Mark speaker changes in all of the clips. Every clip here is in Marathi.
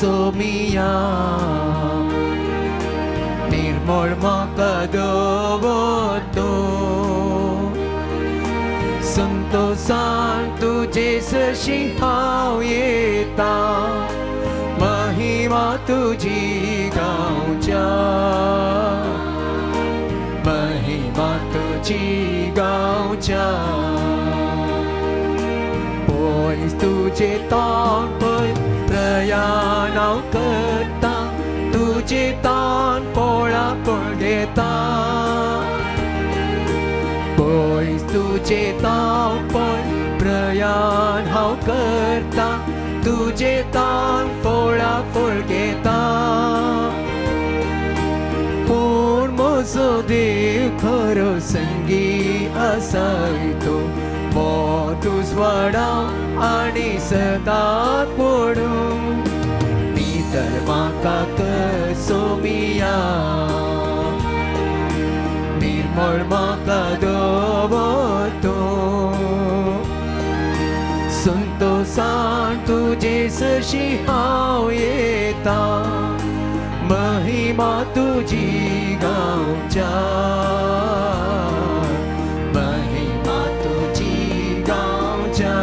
Speaker 1: सोमिया निर्मळ म्हाका दवरतो संतोषान तुजे सशी हांव येता महिमा तुजी गावच्या महिमा तुजी गावच्या पयस तुजे तान पय प्रयाण हांव करता तुजे तान पोळा कोण घेता पयस तुजे तान पय प्रयाण हांव करता तुजे तान पोळा फळ घेता पूण म्हजो देव खरो संगी आसाय तो मोतूच वाडाव आनी सदांच पडूं तर म्हाका सोमिया निर्मळ म्हाका दवरतो संतोषान तुजे सशी हांव येता महिमा तुजी गावच्या महिमा तुजी गावच्या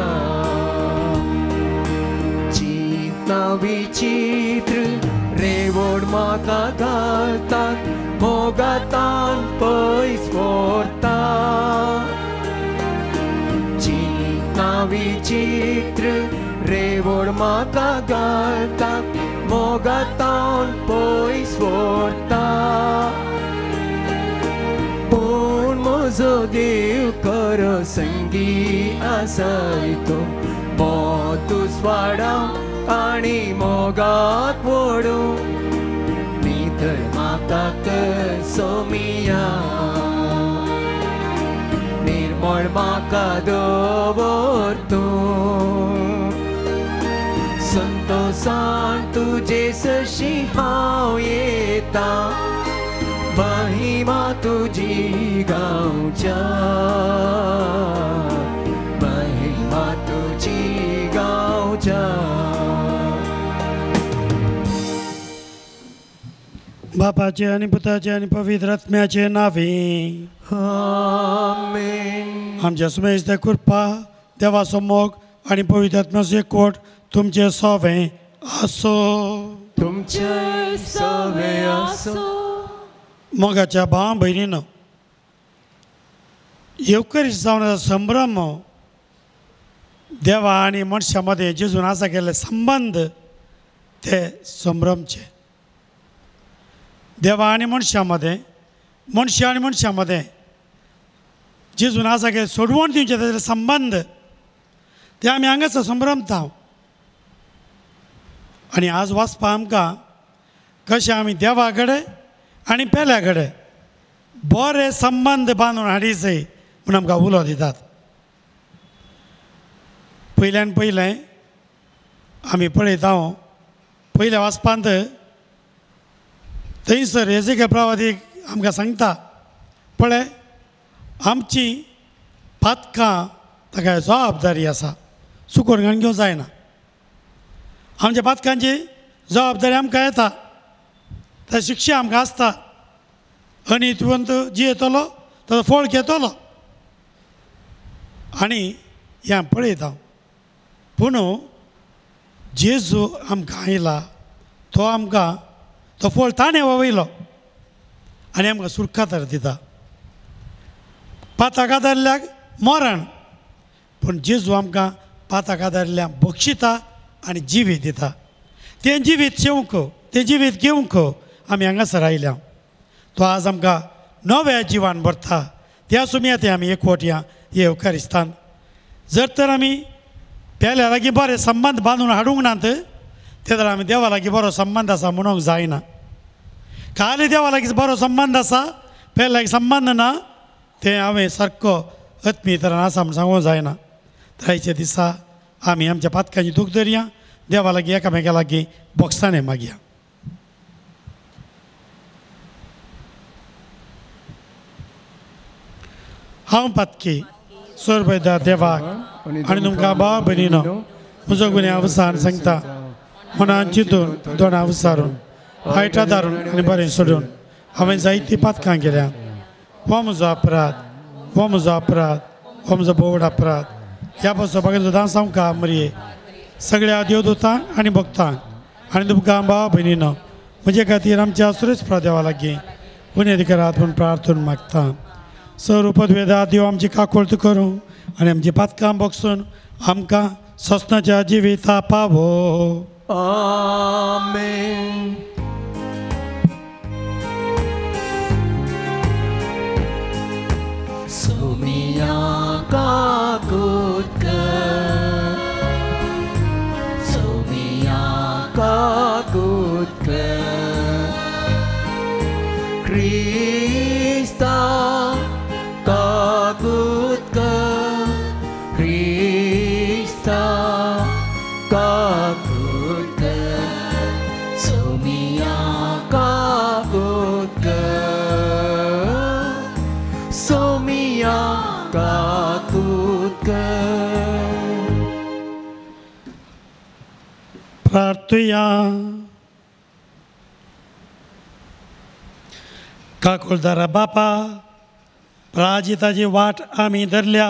Speaker 1: चिंता विचित्र रेवोड म्हाका घालतात मोगातान पयस व्हरता चिंता विचित्र रेवोड म्हाका घालतात मोगातान पयस व्हरता पूण म्हजो देव खरो संगी आसाय तो मोतूच वाडाव आनी मोगात पडूं निधर म्हाका सोमिया निर्मळ म्हाका दवरतो संतोषान तुजे सशी हांव येता महिमा तुजी गावच्या महिमा तुजी गावच्या
Speaker 2: बापाचे आणि पुताचे आणि पवित्र आत्म्याचे नावे
Speaker 1: आमेन.
Speaker 2: आमच्या सुमेश कृपा देवाचो मोग आणि पवित्र आत्म्याचो एकवट तुमचे सवे आसो
Speaker 1: तुमचे सवे आसो.
Speaker 2: मोगाच्या भाव भयणीनो येवकरीस्त जावन संभ्रम देवा आणि मनशा मध्ये जेजून आसा केले संबंध ते संभ्रमचे देवा आणि मनशामध्ये मनशा आणि मनशामध्ये जेजून आसा केले सोडवण दिवचे तेजे संबंध ते आमी हांगासर संभ्रमता आणि आज वाचपा आमकां कशें आमी देवा कडेन आनी पेल्या कडेन बरे संबंध बांदून हाडीचय म्हूण आमकां उलो दितात. पयल्यान पयलें आमी पळयता पयल्या वाचपांत थंयसर हेजेके प्रवादीक आमकां सांगता पळय आमची पातकां ताका जबाबदारी आसा चुकोवन घालून घेवंक जायना. आमच्या पातकांची जबाबदारी आमकां येता त्या शिक्षा आमकां आसता अनितवंत जियेतलो ताचो फळ घेतलो आनी हें आमी पळयता. पूण जेजू आमकां आयला तो आमकां तो फळ ताणें वयलो आनी आमकां सुरखातर दिता. पाताक आदारल्याक मरण पूण जेजू आमकां पाताक आदारल्याक बक्षिता आनी जिवीत दिता. तें जिवीत जेवंक तें जिवीत घेवंक आमी हांगासर आयल्या. तो आज आमकां नव्या जिवान भरता. त्या सुमयात आमी एकवट या येवकारिस्तान जर तर आमी पेल्या लागीं बरे संबंध बांदून हाडूंक नात तेदर आमी देवा लागीं बरो संबंध आसा म्हणूंक जायना. खाली देवा लागीं बरो संबंध आसा पेल्या लागीं संबंध ना तें हांवें सारको आत्मीय तरान आसा म्हूण सांगूंक जायना. तर आयच्या दिसा आमी आमच्या पातकांची दूख धरया देवा लागीं एकामेका लागीं बोगसाणें मागया. हांव पातकी सोरबैदा देवाक आनी तुमकां भाव भयणीनो म्हजो गुन्यांव सांगता मनान चिंतून दोना विचारून वायटा दारून आनी बरें सोडून हांवें जायतीं पातकां केल्या हो म्हजो अपराध हो म्हजो अपराध हो म्हजो बोवड अपराध ह्या बसोपाक सुद्दां सामका मरये सगळ्या देवदूतांक आनी भक्तांक आनी तुमकां भाव भयणीनो म्हजे खातीर आमच्या सुरेश प्रदेवा लागीं पुण्यधिकारात पूण प्रार्थना मागता स्वरूपद्वेदा देव आमची काकोळत करूं आनी आमची पातकां बगसून आमकां ससनाच्या जिविता पावो
Speaker 1: आमेन. सोमिया काकुत सोमिया काकुत क्रिस्ता काकुत क्रिस्ता काकुत सोमिया काकुत सोमिया काकुत
Speaker 2: प्रार्थया काकुळदारा बापा प्राजिताची वाट आमी धरल्या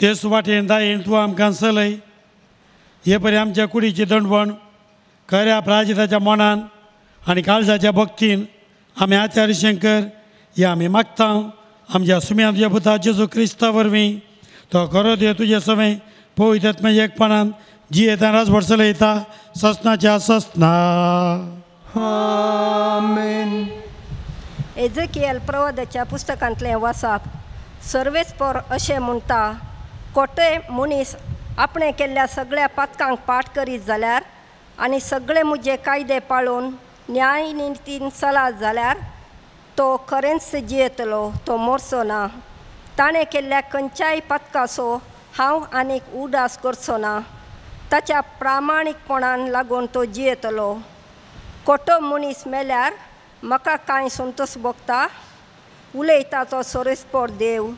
Speaker 2: तेच वाटेन दायेन तूं आमकां चलय हे परी आमच्या कुडीची दंडवण खऱ्या प्राजिताच्या मनान आनी काळजाच्या भक्तीन आमी आचार्य शंकर हे आमी मागता आमच्या सुम्या पुता जेजू क्रिस्ता वरवीं तो खरो देव तुजे सवय पवित्र आत्म्या एकपणान जियेता राजभर चलयता ससनाच्या ससना
Speaker 1: आमेन.
Speaker 3: एजेकिएल प्रवादाच्या पुस्तकांतलें वाचप सर्वेस्पर अशें म्हणटा कोटे मनीस आपणे केल्ल्या सगळ्या पातकांक पाठ करीत जाल्यार आनी सगळे म्हजे कायदे पाळून न्याय नितीन चलात जाल्यार तो खरेंच जियेतलो तो मोरचो ना. ताणें केल्ल्या खंयच्याय पातकाचो हांव आनीक उदास करचो ना. ताच्या प्रामाणीकपणान लागून तो जियेतलो. खोटो मनीस मेल्यार म्हाका कांय संतोश भोगता उलयता तो सोरेस्पोर देव.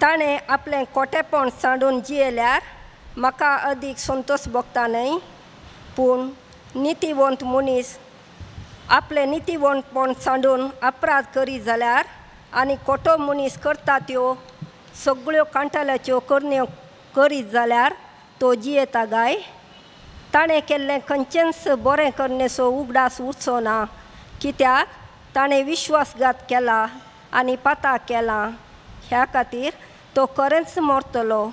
Speaker 3: ताणें आपलें खोटेपण सांडून जियेल्यार म्हाका अदीक संतोश भोगता न्हय. पूण नितीवंत मनीस आपलें नितीवंतपण सांडून अपराध करीत जाल्यार आनी खोटो मनीस करता त्यो सगळ्यो कांटाल्याच्यो करण्यो करीत जाल्यार तो जियेता गाय. ताणें केल्लें खंयचेंच बरें करण्याचो उगडास उरचो ना कित्याक ताणें विश्वासघात केला आनी पाताक केला. ह्या खातीर तो खरेंच मरतलो.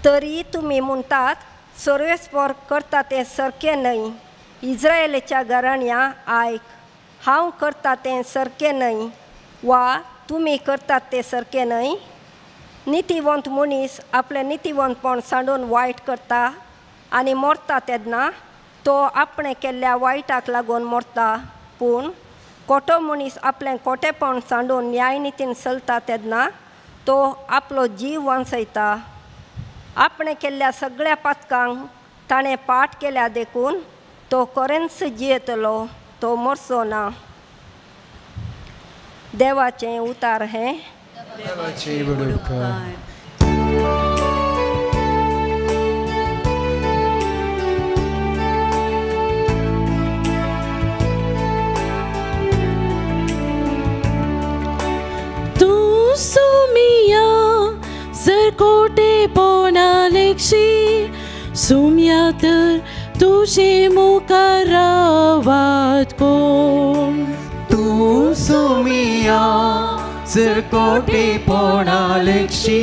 Speaker 3: तरी तुमी म्हणटात सर्वेस्पर करता तें सारकें न्हय. इस्रायेलाच्या घराण्या आयक हांव करता तें सारकें न्हय वा तुमी करतात तें सारकें न्हय. नितीवंत मनीस आपलें नितीवंतपण सांडून वायट करता आनी मरता तेन्ना तो आपणें केल्ल्या वायटाक लागून मरता. पूण खोटो मनीस आपलें खोटेपण सांडून न्यायनितीन चलता तेन्ना तो आपलो जीव वांचयता. आपणें केल्ल्या सगळ्या पातकांक ताणें पाठ केल्या देखून तो खरेंच जियेतलो तो मरचो ना. देवाचें उतार हें
Speaker 1: देवाची बडोवपाय.
Speaker 4: तूं सुमिया जर कोटे पोनालेक्षी सुम्या तर तुझे मुखारावात कोण.
Speaker 1: तूं सुमिया जर कोटे पोणालेक्षी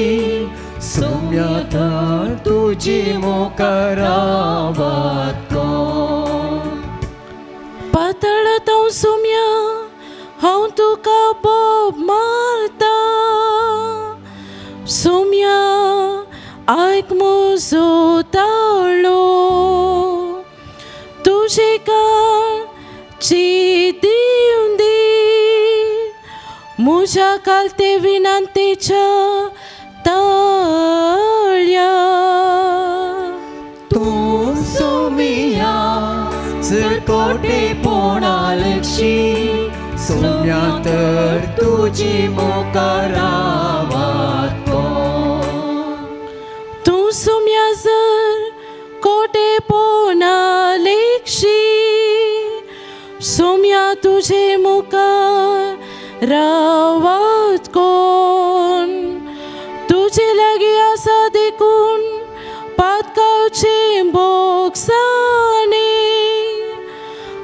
Speaker 1: सुम्या तर तुझी मुखारावात कोण.
Speaker 4: पातळ तो सुम्या हांव तुका बोब मारता. सुम्या आयक म्हजो ताळो तुजे काळजी दिवन दी म्हज्या कालते विनंतेच्या ताळ्या.
Speaker 1: तूं सुमिया जर कोटे पोणालेक्षी सुम्या तर तुझी मुखारावात कोण.
Speaker 4: तूं सुम्या जर कोटे पोना मुखार रावत कोण तुझे लागी आसा देखून पातकावचे बोगसाने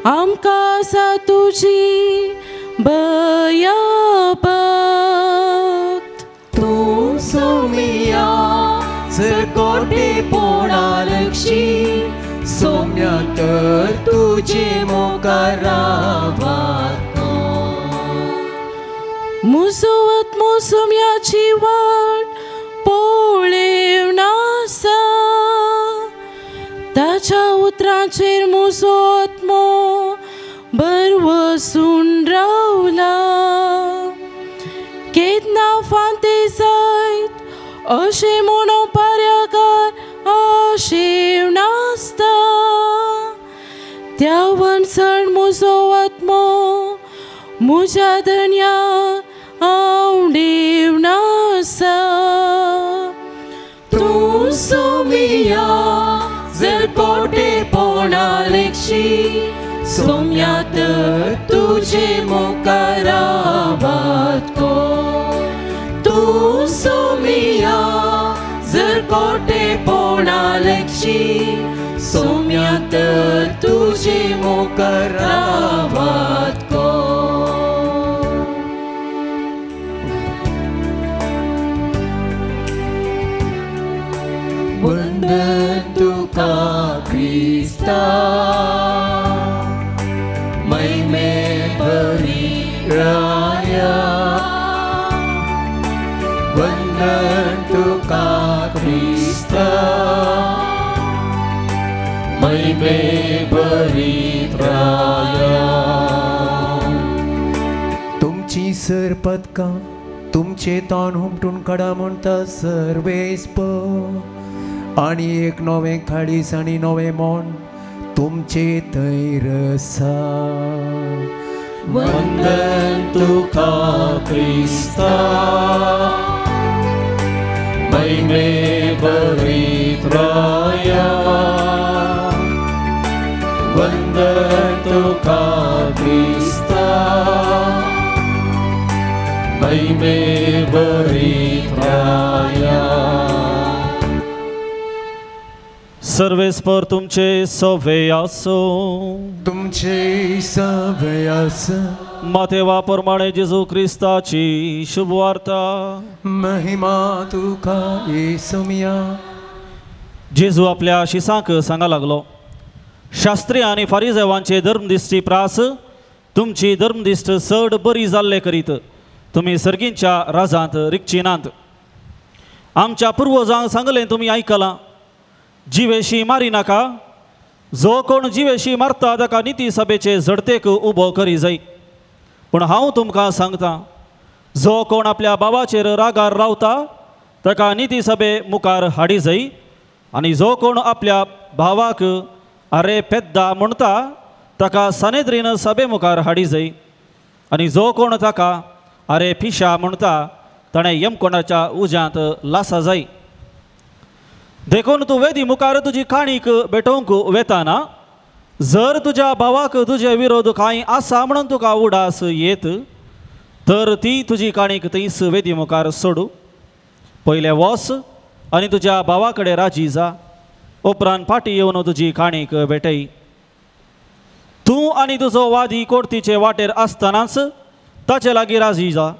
Speaker 4: आमकां आसा तुजी बयाबत
Speaker 1: तूं सोमिया जर कोटेपणा लक्षी सोम्या तर तुजे मुखार रावत
Speaker 4: म्हजो आत्मो सोम्याची वाट पळेव नासा ताच्या उतरांचेर म्हजो आत्मो बरवसून रावला केदना फांते जायत अशें म्हणून पर्याकार आशेव नासता त्या वनसण म्हजो आत्मो म्हज्या धन्या आवडेव नासा
Speaker 1: तूं सोमिया जर कोटेपणा लेक्षी सोम्या तर तुजे मुखार रावत तूं सोमिया जर कोटेपणा लेक्षी सोम्या तर तुजे मुखार रावत वंदन तुका क्रिस्ता महिमे भरी राया वंदन तुका क्रिस्ता महिमे भरी राया तुमची सरपदकां तुमचे तोंड हुमटून काडा म्हणटा सर्वेस्प आनी एक नवें खाडीस आनी नवें मोन तुमचे थंय आसा वंदन तुका क्रिस्ता महिमे भरीत राया वंदन तुका क्रिस्ता महिमे भरीत राया
Speaker 5: सर्वेस्पर तुमचे सवे आसो
Speaker 1: तुमचे सवे आसो
Speaker 5: मातेवा प्रमाणे जेजू क्रिस्ताची शुभवार्ता
Speaker 1: महिमा तुका येसुमिया
Speaker 5: जेजू आपल्या शिसांक सांगा लागलो शास्त्री आनी फारिजेवांचे धर्मदिश्टी प्रास तुमची धर्मदिश्ट चड बरी जाल्ले करीत तुमी सर्गींच्या राजांत रिगचिनात आमच्या पुर्वजांक सांगलें तुमी आयकलां जिवेशी मारी नाका जो कोण जिवेशी मारता ताका निती सभेचे झडतेक उबो करी जाय पूण हांव तुमकां सांगतां जो कोण आपल्या बाबाचेर रागार रावता ताका निती सभे मुखार हाडी जाय आनी जो कोण आपल्या भावाक आरे पेद्दा म्हणटा ताका सनेद्रीन सभे मुखार हाडी जाय आनी जो कोण ताका आरे पिशा म्हणटा ताणें यमकोणाच्या उज्यांत लासा जाय देखून तूं वेदी मुखार तुजी काणीक भेटोवंक वेताना जर तुज्या भावाक तुजे विरोध कांय आसा म्हणून तुका उडास येत तर ती तुजी काणीक थंयच वेदी मुखार सोडू पयले वस आनी तुज्या भावा कडेन राजी जा उपरांत फाटीं येवन तुजी काणीक भेटय तूं आनी तुजो वादी कोर्टीचे वाटेर आसतनाच ताचे लागीं राजी जा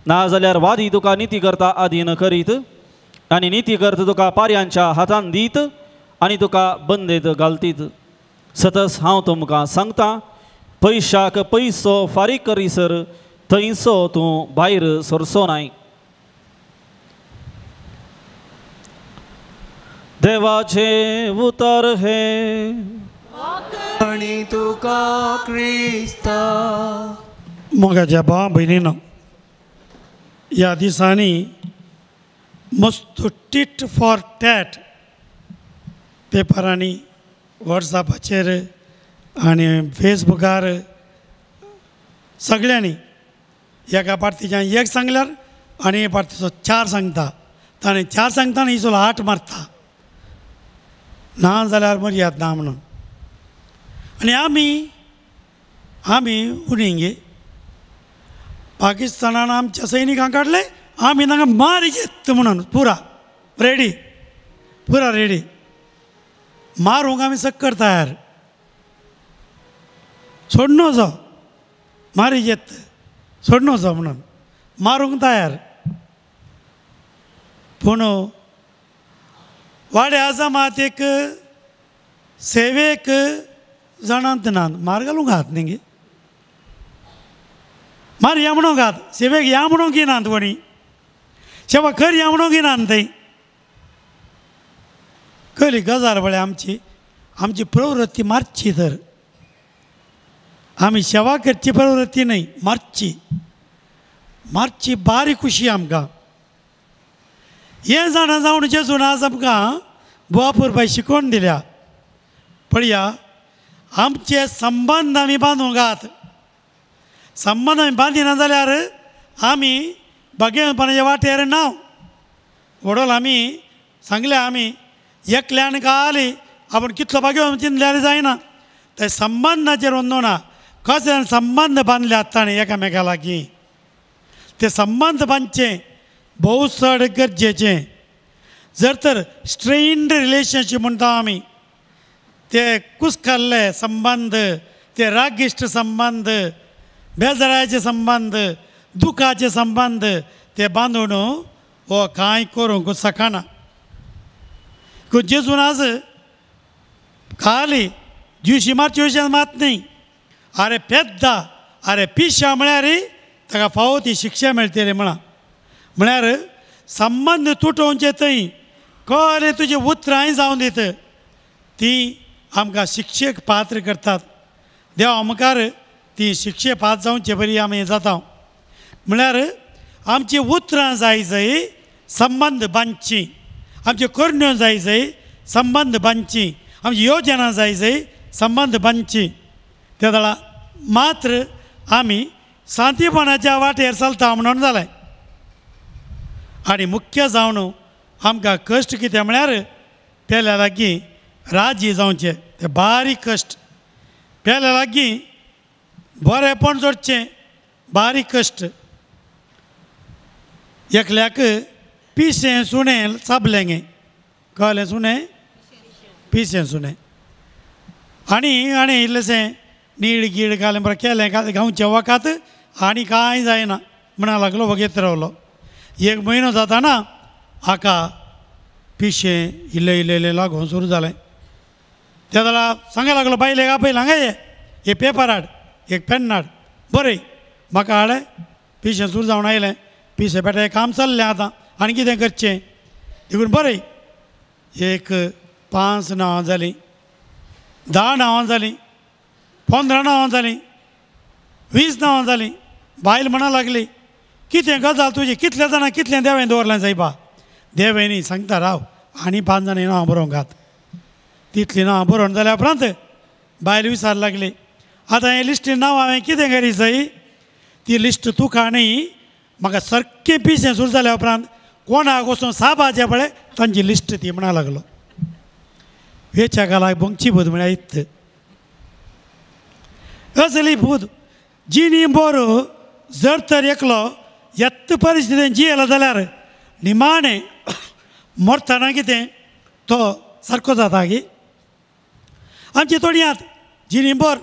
Speaker 5: नाजाल्यार वादी तुका निती करता आदीन करीत आनी निती करता तुका पार्यांच्या हातान दीत आनी तुका बंदेत घालतीत सतस हांव तुमकां सांगतां पयशाक पयसो फारीक करीसर थंयसो तूं भायर सरचो नाय देवाचे उतर हे
Speaker 1: आनी तुका क्रिस्ता
Speaker 2: मोगाच्या भावा भयणीनो ह्या दिसांनी मस्त टीट फॉर टॅट पेपरांनी वॉट्सॅपाचेर आनी फेसबुकार सगळ्यांनी एका पार्टीच्यान एक सांगल्यार आनी एक पार्टीचो 4 सांगता ताणें 4 सांगता आनी इसलो 8 मारता ना जाल्यार मर्याद ना म्हणून आनी आमी उणिंगे पाकिस्तानान आमच्या सैनिकांक काढले आम्ही तांकां मारी घेत म्हणून पुरा रेडी पुरा रेडी मारूंक आमी सक्कर तयार सोडनो जो मारी घेत सोडनो जो म्हणून मारूंक तयार पूण वाडे आझामात एक सेवेक जाणांत ना मार घालूंक घात न्ही मार या म्हणून घात सेवेक या म्हणून घेनात कोणी सेवा खर या म्हणून घेनात थंय कळली गजाल बळे आमची प्रवृत्ती मारची तर आमी सेवा करची प्रवृत्ती नाही मारची बारी खुशी आमकां हे जाणा जावन जेजून आज आमकां बुवापूरबाई शिकोवन दिल्या पळया आमचे संबंध आमी बांदूंक घात संबंध आमी बांदिना जाल्यार आमी भगेपणाच्या वाटेर ना वडोल आमी सांगले आमी एकल्यान गाली आपण कितलो बागेवन चिंतल्यार जायना ते संबंधाचेर वंदोना कशे संबंध बांदले आसताना एकामेका लागीं ते संबंध बांदचे भोव चड गरजेचें जर तर स्ट्रेन्ड रिलेशनशीप म्हणटा आमी ते कुसकल्ले संबंध ते रागिश्ट संबंध बेजाराचे संबंध दुखाचे संबंध ते बांदून हो कांय करूंक शकना जेजून आज खाली दिवशी मारचे विशयान मात न्ही अरे पेद्दा अरे पिशा म्हळ्यार ताका फावो ती शिक्षा मेळटली म्हळ्यार संबंध तुटोवचे थंय खरे तुजे उतरांय जावन दित ती आमकां शिक्षेक पात्र करतात देव आमकार ती शिक्षे पात्र जावचे बरी आमी जाता म्हळ्यार आमची उतरां जाय संबंध बांदची आमच्यो करण्यो जाय संबंध बांदची आमची योजना जाय संबंध बांदची त्या वेळा मात्र आमी शांतीपणाच्या वाटेर चलता म्हणून जालें आनी मुख्य जावन आमकां कश्ट कितें म्हळ्यार पेल्या लागीं राजी जावचें ते बारीक कश्ट पेल्या लागीं बरेंपण जोडचें बारीक कश्ट एकल्याक पिशें सुणें चाबलें गे कळ्ळें सुणें पिशें सुणें आनी इल्लेशें नीड गीड घालें बरें केलें गांवच्या वकात आनी कांय जायना म्हणा लागलो वगेत रावलो एक म्हयनो जाताना हाका पिशें इल्लें इल्लें लागून सुरू जालें त्या जाल्यार सांगूंक लागलो बायलेक आपयलें हांगा हे पेपर हाड एक पेन हाड बरें म्हाका हाडलें पिशें सुरू जावन आयलें पिशें पेटे काम चल्लें आतां आनी कितें करचें देखून बरें एक 5 नांवां जालीं 10 नांवां जालीं 15 नांवां जालीं 20 नांवां जालीं बायल म्हणा लागली कितें गजाल तुजी कितले जाणां कितलें देवें दवरलें सायबा देवें न्ही सांगता राव आनी 5 जाणां नांवां बरोवंक घात तितलीं नांवां बरोवन जाल्या उपरांत बायल विचार लागली आतां हे लिस्टीन नांवां हांवें कितें करीत जाय ती लिस्ट तुका न्ही म्हाका सारकें पिशें सुरू जाल्या उपरांत कोणाक वचून साबाचे पळय तांची लिस्ट ती म्हणा लागलो वेच्या कालाक बोंगची भूत म्हळ्यार इत्त असली भूत जिनी बोरो जर तर एकलो येत्त परिस्थितीन जियेलो जाल्यार निमाणें मरतना कितें तो सारको जाता गी आमची तोडयात जिनी बोर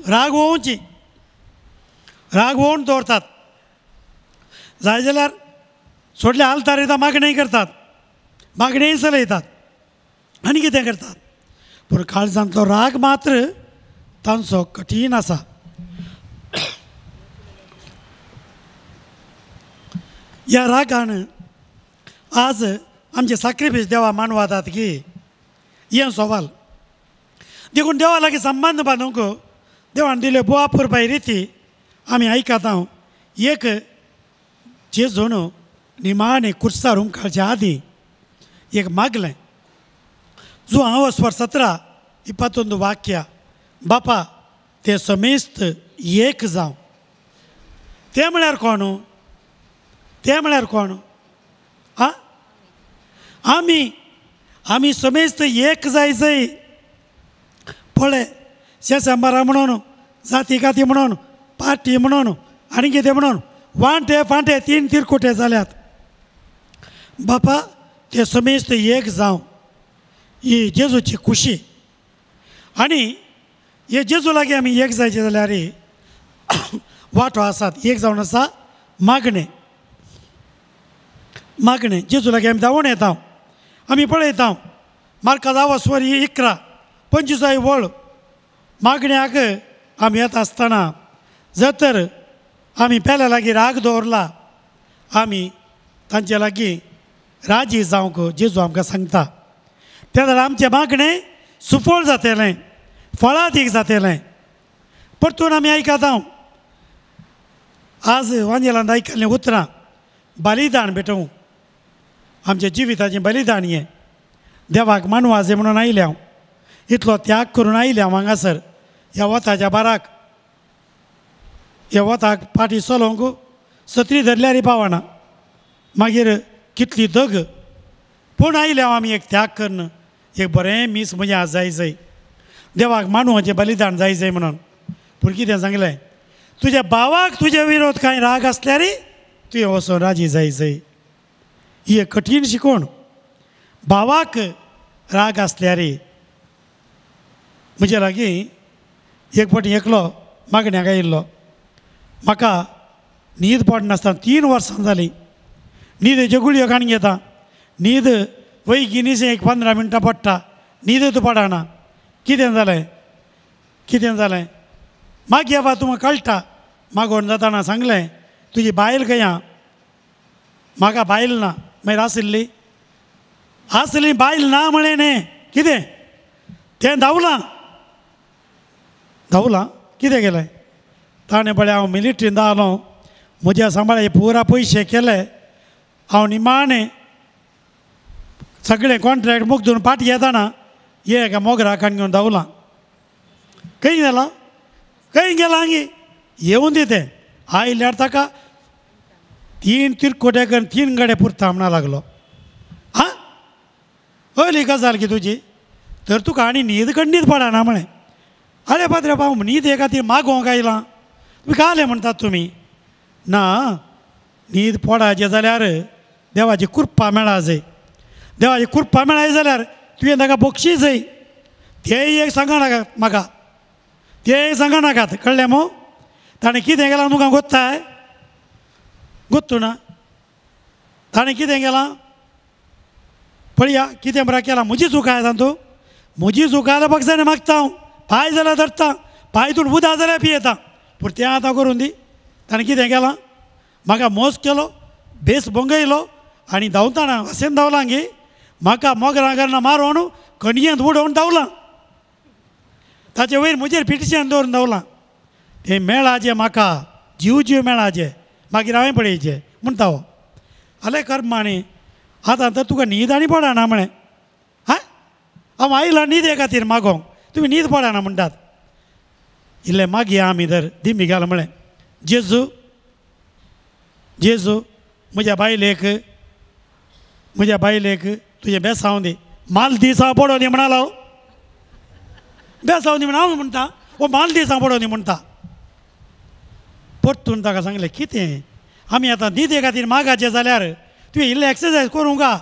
Speaker 2: रागवोवची रागवोवन दवरतात जाय जाल्यार सोडले आलतार येता मागणी करतात मागणी चलयतात आनी कितें करतात पूण काळजांतलो राग मात्र तांचो कठीण आसा ह्या रागान आज आमचे साक्रिफीस देवा मानवातात की हें सवाल देखून देवा लागीं संबंध बांदूंक देवान दिल्यो बुवापूरबाई रिती आमी आयकात हांव एक जेजून निमाणें कुर्सार उमकाळच्या आदीं एक मागलें जो हांव स्वर 17-21 वाक्य बापा ते समेस्त एक जावं ते म्हळ्यार कोण आं आमी समेस्त एक जाय पळय शेसांबारा म्हणून जाती काती म्हणून पार्टी म्हणून आनी कितें म्हणून वांटे फांटे 3 तिरकुटे जाल्यात. बापा ते समेस्त एक जावं ही जेजूची खुशी. आनी हे जेजू लागीं आमी एक जायचे जाल्यार वांटो आसात. एक जावन आसा मागणें. मागणें जेजू लागीं आमी धांवून येता. आमी पळयता मार्का 10:11 वळ मागण्याक आमी येता आसतना जर तर आमी पेल्या लागीं राग दवरला आमी तांचे लागीं राजी जावंक जेजू आमकां सांगता. त्या जाल्यार आमचें मागणें सुफळ जातलें, फळादीक जातलें. परतून आमी आयकता आज वांजेलांत आयकल्लें उतरां बलिदान भेटोवंक. आमच्या जिविताचें बलिदान हें देवाक मानवाजें म्हणून आयल्या हांव. इतलो त्याग करून आयल्या हांव हांगासर ह्या वताच्या बाराक. ह्या वताक फाटीं चलोवंक सत्री धरल्यार पावना. मागीर कितली दग पूण आयल्या हांव आमी एक त्याग करन एक बरें मीस म्हजें आज जाय जाय देवाक मानवाचें बलिदान जाय जाय म्हणून. पूण कितें सांगलें तुज्या भावाक तुजे विरोध कांय राग आसल्यार तुवें वचोन राजी जाय जाय. ही एक कठीण शिकोवण. भावाक राग आसल्यार म्हजे लागीं एक फावटी एकलो मागण्याक आयिल्लो. म्हाका न्हीद पडनासतना 3 वर्सां जालीं. न्हिदेच्यो गुळयो काडून घेता. न्हीद वैगिनीस एक 15 मिनटां पडटा. न्हीदच पडना. कितें जालें कितें जालें मागी बाबा तुमकां कळटा. मागोवन जाताना सांगलें तुजी बायल खंय आहा. म्हाका बायल ना. मागीर आसली आसली बायल ना म्हळें न्ही. कितें तें धांवलां धांवलां कितें केलें ताणें पळय हांव मिलिट्रीन धांवलो. म्हज्या सांबाळे पुरा पयशे केले. हांव निमाणें सगळें कॉन्ट्रॅक्ट मुक्तून पाटी येताना हे एका मोगराकान घेवन धांवलां. खंय गेलां खंय गेलां हांगी येवून दी तें. आयल्यार ताका 3 तिरकोटे करून 3 गडे पुरता म्हणा लागलो. हां हयली गजाल की तुजी तर तुका आनी न्हीद न्हीद पडना म्हळें. आरे पात्रे पाव न्हीद हे खातीर मागोवंक आयलां. तुमी काले म्हणटात तुमी. ना न्हीद पडाचे जाल्यार देवाची कृपा मेळा जाय. देवाची कृपा मेळाय जाल्यार तुवें ताका बक्षी जाय. तेंय एक सांगनाकात म्हाका. ते एक सांगनाकात कळ्ळें मो. ताणें कितें केलां तुका गोत्ताय गोत्तू ना. ताणें कितें केलां पळया कितें बरें केलां. म्हजी चूक आसा तूं. म्हजी चूक आल्या बक्षांनी मागता हांव. पांय जाल्यार धरता. पांयतून उदक जाल्यार पियेता. पूण तें आतां करून दी. ताणें कितें केलां म्हाका मोस केलो बेस भोंगयलो आनी धांवताना अशें धांवलां गे म्हाका मोगरां घरां मारून कणयेंत उडोवन धांवलां. ताचे वयर म्हजेर पिटिशन दवरून धांवलां. तें मेळाचें म्हाका जीव जीव मेळाचें मागीर हांवें पळयचें म्हणटा हो. आले कर्माणी आतां तर तुका न्हीद आनी पडना म्हळें. हां हांव आयलां न्हिदे खातीर मागोवंक तुमी न्हीद पडना म्हणटात. इल्लें मागया आमी तर दिमी घाल म्हळें. जेजू जेजू म्हज्या बायलेक तुजें बेसांव दी. माल दिसा पडो दी म्हणलो. बेसांव दी म्हण हांव म्हणटा वो माल दिसा पडो दी म्हणटा. परतून ताका सांगलें कितें आमी आतां न्हिदे खातीर मागाचें जाल्यार तुवें इल्लें एक्सरसायज करूंक गा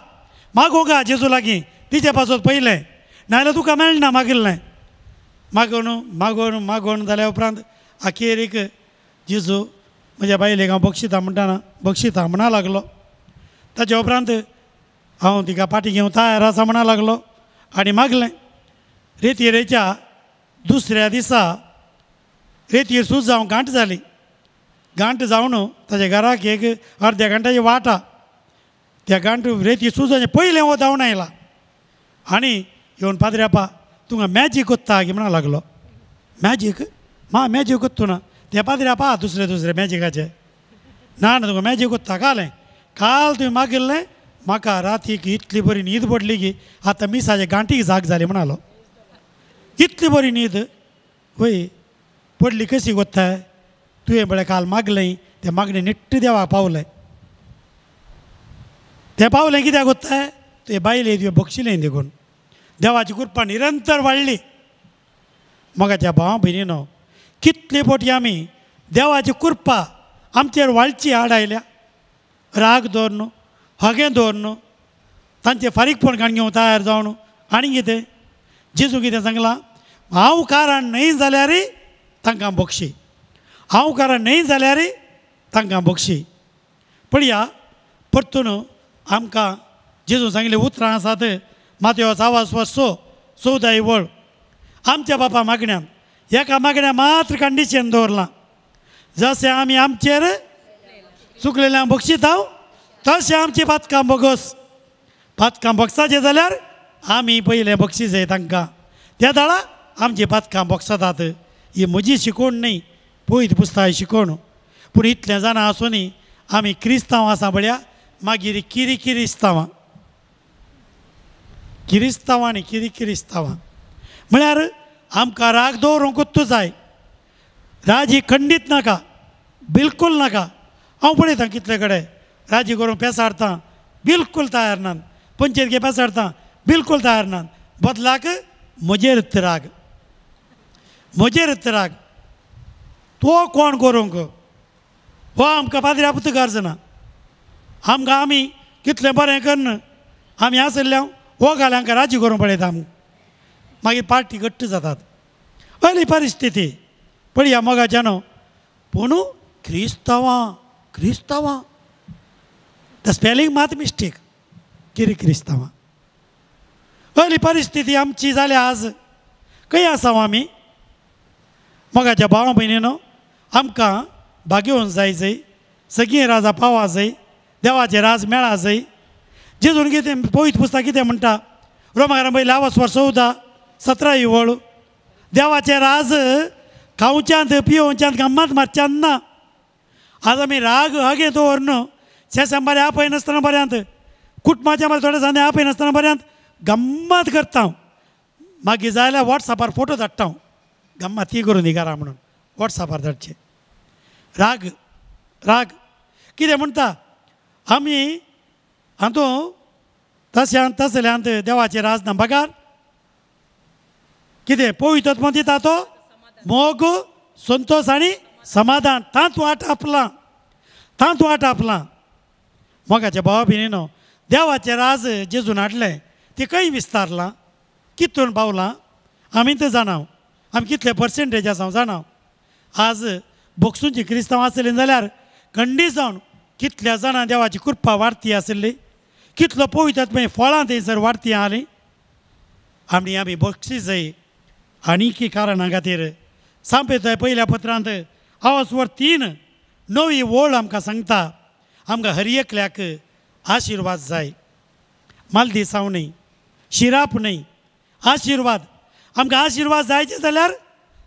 Speaker 2: मागोवंक गा जेजू लागीं तिचे पासून पयलें नाजाल्यार तुका मेळना मागिल्लें. मागोवन मागोवन मागोवन जाल्या उपरांत अखेरीक जेजू म्हज्या बायलेक हांव बक्षिता म्हणटाना बक्षिता म्हणा लागलो. ताचे उपरांत हांव तिका पाटी घेवन तयार आसा म्हणा लागलो आनी मागलें. रेतीरेच्या दुसऱ्या दिसा रेतीर सूज जावंक गांठ जाली. गांठ जावन ताच्या घराक एक अर्द्या घंटाची वाट आहा. त्या गांठ रेती सुजाचें पयलें हो धांवन आयला आनी येवन पाद्र्यापा तुका मॅजीक कोत्ता गे म्हणा लागलो. मॅजीक मॅजीक कोत्तू ना. ते पाद्र्यापा दुसरे मॅजिकाचे ना तुका मॅजीक कोत्ता कालें. काल तुवें मागिल्लें म्हाका रातीक इतली बरी न्हीद पडली की आतां मिसाचे गांठीक जाग जाली म्हणालो. इतली बरी न्हीद वय पडली कशी कोत्ताय. तुवें म्हळें काल मागलें तें मागणें निट्ट देवाक पावलें. तें पावलें कित्याक कोत्ताय तुवें बायले तुवें बक्षिलें देखून. देवाची कृपा निरंतर वाडली. मोगाच्या भावा भयणीनो कितले फावटी आमी देवाची कृपा आमचेर वाळची आड आयल्या राग दवरनू हगें दवरनू तांचे फारीकपण काण घेवंक तयार जावन आनी कितें जेजू कितें सांगलां हांव कारण न्हय जाल्यार तांकां बक्षी हांव कारण न्हय जाल्यार तांकां बक्षी पळया परतून आमकां जेजू सांगलें उतरां आसात मातयो 6:14 वळ आमच्या बापा मागण्यान एका मागण्या मात्र कंडिशन दवरलां जशें आमी आमचेर चुकलेल्यांक बक्षितांव तशें आमची पातकां बगस पातकां बक्षाचें जाल्यार आमी पयलें बक्षीस जाय तांकां त्या दाळा आमची पातकां बक्षतात ही म्हजी शिकवण न्ही पयत पुस्ताय शिकवण पूण इतलें जाणां आसुनी आमी क्रिस्तांव आसा म्हळ्यार मागीर किरिस्तांवां आनी किरिस्तांवां म्हळ्यार आमकां राग दवरूंकूच जाय राजी खंडीत नाका बिलकूल नाका हांव पळयतां कितले कडेन राजी करूंक पेसाडटां बिलकूल तयार नात पंचायत घे पेसाडटां बिलकूल तयार नात बदलाक म्हजेर राग तो कोण करूंक हो आमकां पाद्र्या पुत गरजना आमकां आमी कितलें बरें करना आमी आसल्या हो घाल्यांक राजी करूंक पळयता मागीर पार्टी घट्ट जातात असली परिस्थिती पळया मोगाच्या न्हू पूण क्रिस्तांवां द स्पेलिंग मात मिस्टेक क्रिस्तांवां असली परिस्थिती आमची जाल्या आज खंय आसा आमी मोगाच्या भावा भयणीनो आमकां भाग्योवन जाय सगळीं राजा पावा जाय देवाचें राज मेळा जाय जेजून कितें पवित्र पुस्तक कितें म्हणटा रोमाकारां पयल्या 14:17 वळ देवाचें राज खावच्यांत पियोवच्यांत गम्मत मारच्यांत ना आज आमी राग हगे दवरन शेसां बरें आपय नासतना बऱ्यांत कुटुंबाच्या बरें थोडे जाणें आपय नासतना बऱ्यांत गम्मत करता मागीर जाय जाल्यार वॉट्सॅपार फोटो धाडटा गम्मत ती करून दिगारा म्हणून वॉट्सॅपार धाडचे राग कितें म्हणटा आमी हातूं तसल्यांत देवाचें राज ना बगार कितें पवित्र दिता तो मोग संतोश आनी समाधान तांत वाट आपलां मोगाच्या भावा भयणीनो देवाचें राज जेजून हाडलें तें खंय विस्तारलां कितून पावलां आमी तें जाणाव आमी कितले पर्सेंटेज आसा जाणाव आज बोक्सूंची क्रिस्तांव आसलीं जाल्यार खंडीत जावन कितल्या जाणां देवाची कृपा वाडती आसली कितलो पवित्र फळां थंयसर वाडती आली आमी बक्षीस जाय आनीक कारणां खातीर सांपयताय पयल्या पत्रांत 3 वळ आमकां सांगता आमकां हर एकल्याक आशिर्वाद जाय मालदिसांव न्हय शिराप न्हय आशिर्वाद आमकां आशिर्वाद जायचे जाल्यार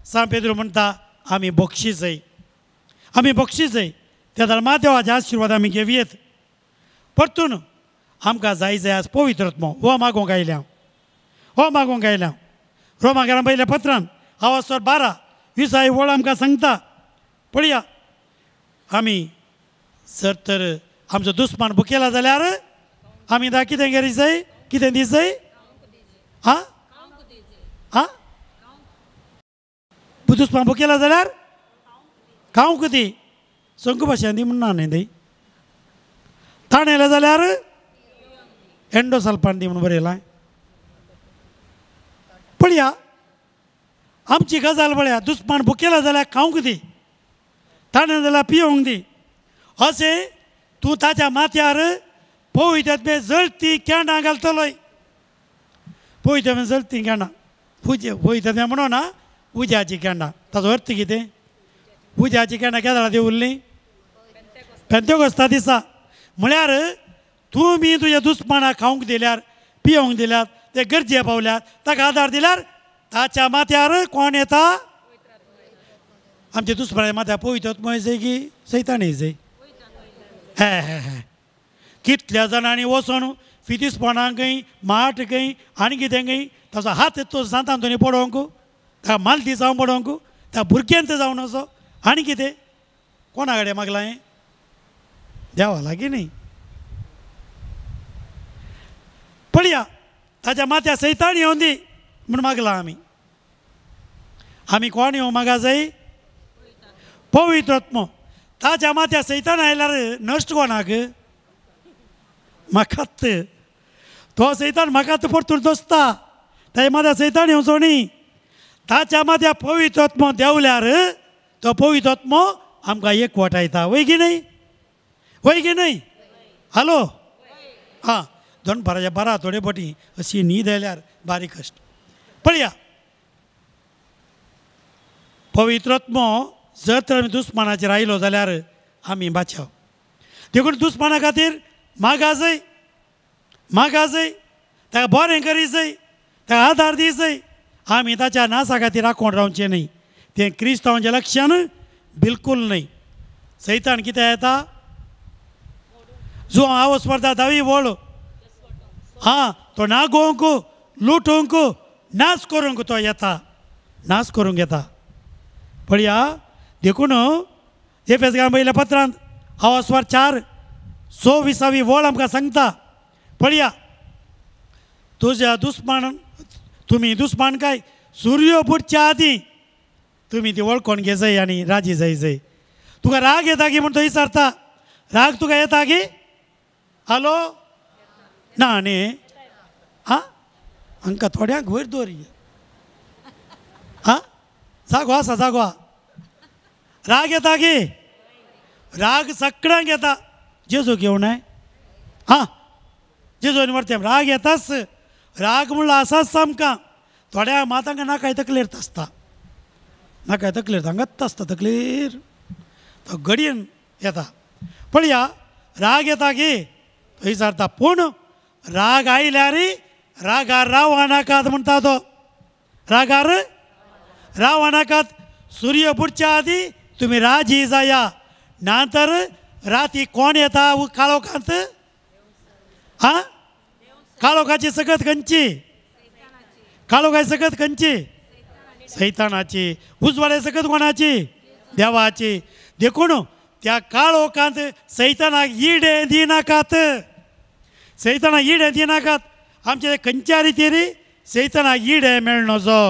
Speaker 2: सांपेद्रू म्हणटा आमी बक्षीस जाय त्या धर्मा देवाचे आशिर्वाद आमी घेवयेत परतून आमकां जाय आज पवित्रत्म हो मागोवंक आयल्या रोमाकारां पयल्या पत्रांत 12:20 वळ आमकां सांगता पळया आमी जर तर आमचो दुस्मान बुकेला जाल्यार आमी कितें करी जाय कितें दी जाय दुस्मान बुकेला जाल्यार खावंक दी संक भाशेन दी म्हणना न्ही दी ताणेले जाल्यार एंडोसल्फान दी म्हणून बरयलां पळया आमची गजाल पळया दुस्मान बुकेला जाल्यार खावंक दी ताणें जाल्यार पियोंक दी अशें तूं ताच्या माथ्यार पवित्र जळती केंडां घालतलोय पवित्र जळती केंडां पवित्र म्हणो ना उज्याची केंडां ताचो अर्थ कितें उज्याची केंडां केदाळा ती उरलीं पेंतेकोस्ता दिसा म्हळ्यार तुमी तुज्या दुस्मानाक खावंक दिल्यार पियोंक दिल्यार ते गरजे पावल्यात ताका आदार दिल्यार ताच्या माथ्यार कोण येता आमच्या दुस्मानाच्या माथ्यार पवित्र जाय की सैतानय जाय कितल्या जाणांनी वचोन फितीसपणांकय माटकय आनी कितेंकय ताचो हात तो सांतांतोनी पडोवंक ताका मालती जावं पडोवंक त्या भुरग्यांत जावन असो आनी कितें कोणा कडेन मागलां हें देवा लागीं न्ही पळया ताच्या माथ्यार सैतान येवन दी म्हूण मागलां आमी कोण येवं मागा जाय पवित्रत्म ताच्या माथ्या सैतान आयल्यार नश्ट कोणाक म्हाकात तो सैतान म्हाकात परतून दोसता ताच्या माथ्या सैतान येवचो न्ही ताच्या माथ्या पवित्र आत्मो देवल्यार तो पवित्र आत्मो आमकां एकवटायता वय की नाही हॅलो हां दनपाराच्या बारा थोडे पटी अशी न्हीद आयल्यार बारीक कश्ट पळया पवित्र आत्मो जर तर आमी दुस्मानाचेर आयलो जाल्यार आमी बाचाव देखून दुस्माना खातीर मागाजय ताका बरें करीचय ताका आदार दिसय आमी ताच्या नासा खातीर राखोण रावचें न्ही तें क्रिस्तांवांचें लक्षण बिलकूल न्ही सैतान कितें येता जो आवस मारता दावी वळ हां तो नागोवंक लुटोवंक नाश करूंक तो येता नाश करूंक येता पळया देखून एफेसकारांक पयल्या पत्रांत आवसवार 4:26 वळ आमकां सांगता पळया तुज्या दुस्मान तुमी दुस्मान काय सूर्य बुडच्या आदीं तुमी ती वळखून घेजय आनी राजी जायजय तुका राग येता की म्हूण तो विचारता राग तुका येता की हॅलो ना न्ही हां हांकां थोड्यांक वयर दवरी हां जागो आसा जागो राग येता की राग सगळ्यांक येता जेजू घेवन हां जेजून व्हरते राग येताच राग म्हणलो आसाच सामका थोड्या मातांक नाकाय तकलेर आसता नाकाय तकलेर सांगत आसता तकलेर तो घडयेन येता पळया राग येता की थंय विचारता पूण राग आयल्यार रागार राव नाकात म्हणटा तो रागार राव नाकात सूर्य बुडच्या आदीं तुमी राजी जाया नातर राती कोण येता काळोखांत हां काळोखाची सकत खंयची काळोखाची सकत खंयची सैतानाची उजवाडे सकत कोणाची देवाची देखून त्या काळोखांत सैतानाक इडे दिनाकात सैतानाक इडे दिनाकात आमचे खंयच्या रितीर सैतानाक इडे मेळनोचो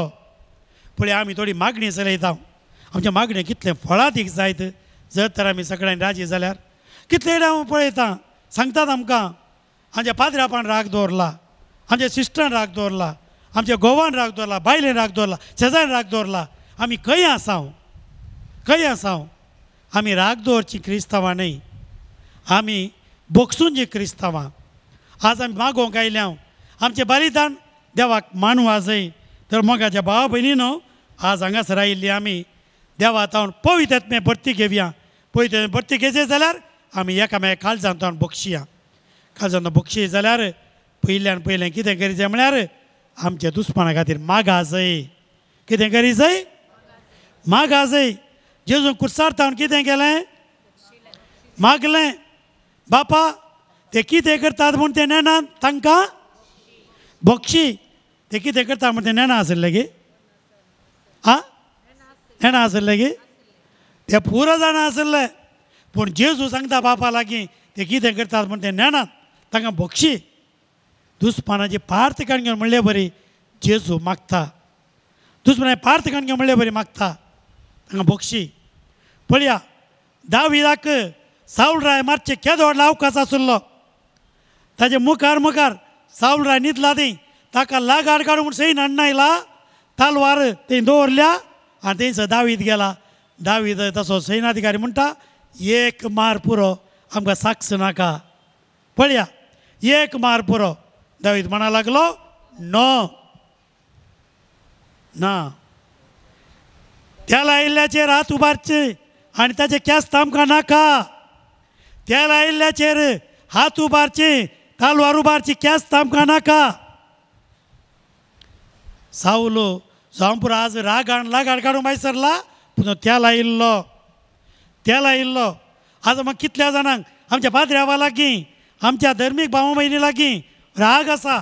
Speaker 2: पळय आमी थोडी मागणी चलयता आमच्या मागणे कितले फळां दीक जायत जर तर आमी सगळ्यांनी राजी जाल्यार कितले हांव पळयता सांगतात आमकां आमच्या पाद्रापान राग दवरला आमच्या सिस्टरान राग दवरला आमच्या घोवान राग दवरला बायलेन राग दवरला शेजाऱ्यान राग दवरला आमी खंय आसांव आमी राग दवरची क्रिस्तांवां न्ही आमी बोगसूनची क्रिस्तांवां आज आमी मागोवंक आयल्या आमचें बलिदान देवाक मानूं आजय तर मोगाच्या भावा भयणीनो आज हांगासर आयिल्ली आमी देवा तावन पवित्र आत्मे भरती घेवया पवित्र भरती घेवचे जाल्यार आमी एकामेका काळजांत बक्षिया काळजांत बक्षी जाल्यार पयल्यान पयलें कितें करीचें म्हळ्यार आमच्या दुस्माना खातीर मागा जाय कितें करीचय मागा जाय जेजू कुर्सार तावन कितें केलें मागलें बापा ते कितें करतात म्हूण ते नेनात तांकां बक्षी ते कितें करता म्हूण ते नेना आसले गे आं नेना आसले गे ते पुरो जाणा आसले पूण जेजू सांगता बापा लागीं ते कितें करतात म्हूण ते नेनात तांकां बक्षी दुस्मानाची पार्थ काणगे म्हणले बरी जेजू मागता दुस्मानाची पार्थ काणगे म्हणले बरी मागता तांकां बक्षी पळया दाविदाक साऊल राय मातशें केदो व्हडलो अवकाश आसलो ताजे मुखार साऊल राय न्हिदला ती ताका लागाड काडून म्हूण सैन हाडून आयला तालवार थंय दवरल्या आनी थंयसर दावीद गेला दावीद तसो सैनाधिकारी म्हणटा एक मार पुरो आमकां साक्ष नाका पळया एक मार पुरो दावीद म्हणा लागलो नो ना त्या आयिल्ल्याचेर हात उबारचे आनी ताचे केस्त आमकां नाका त्या आयिल्ल्याचेर हात उबारचे तालवार उबारची केस्त आमकां नाका साऊल जावं आज रागान लागाड काडून मायसरला पूण त्याला आयिल्लो आज म्हाका कितल्या जाणांक आमच्या पाद्र्यावा लागीं आमच्या धर्मीक भावा भयणी लागीं राग आसा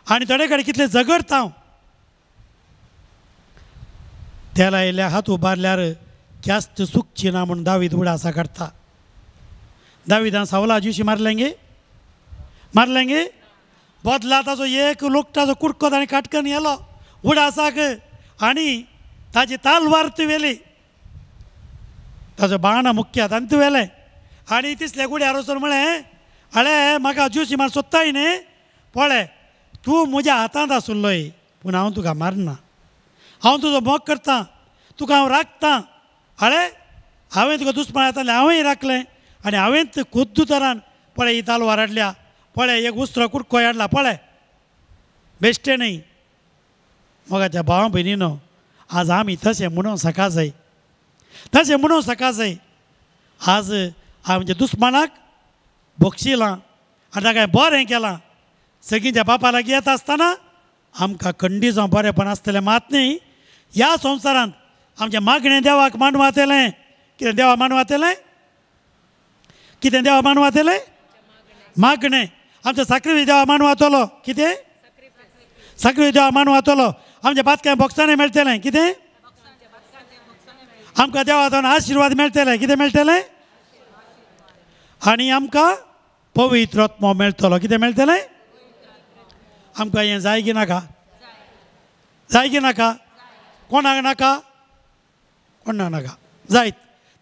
Speaker 2: आनी थोडे कडेन कितले झगडता त्याला आयिल्ल्या हात उबारल्यार क्यास्त सुकची ना म्हूण दावीद उडासा काडटा दावीदान सावला दिवशी मारलेंगे बदला ताजो एक लोकटाचो कुडको ताणें काटकन येलो उडासाक आनी ताजी तालवार वेली ताजो बाण मुख्यात आनी तुवेलें आनी तिसले गुड्यार वचून म्हळें आळे म्हाका ज्यूस मार सोदताय न्ही पळय तूं म्हज्या हातांत आसुल्लोय पूण हांव तुका मारना हांव तुजो मोग करतां तुका हांव राखतां आळे हांवें तुका दुस्मान येतालें हांवेंय राखलें आनी हांवें खुद्द तरान पळय ही तालवार हाडल्या पळय एक उस्त्रो कुडकोय हाडला पळय बेश्टे न्ही मोगाच्या भावा भयणीनो आज आमी तशें म्हणून सका जाय तशें म्हणून सका जाय आज हांव म्हणजे दुस्मानाक बक्षिलां आनी ताका बरें केलां सगळींच्या बापा लागीं येता आसतना आमकां खंडी जावं बरेंपण आसतलें मात न्ही ह्या संवसारांत आमचें मागणें देवाक मानूं वातेलें कितें देवा मानूं वातेलें कितें देवा मानूं वातेलें मागणें आमचो साखरी देवा मानूं वातलो कितें साखरी देवा मानूं वातलो आमच्या बातक्या बॉक्सांनी मेळटलें कितें आमकां देवातून आशिर्वाद मेळटले कितें मेळटलें आनी आमकां पवित्र आत्मो मेळटलो कितें मेळटलें आमकां हें जाय की नाका जाय की नाका कोणाक नाका कोणाक नाका जायत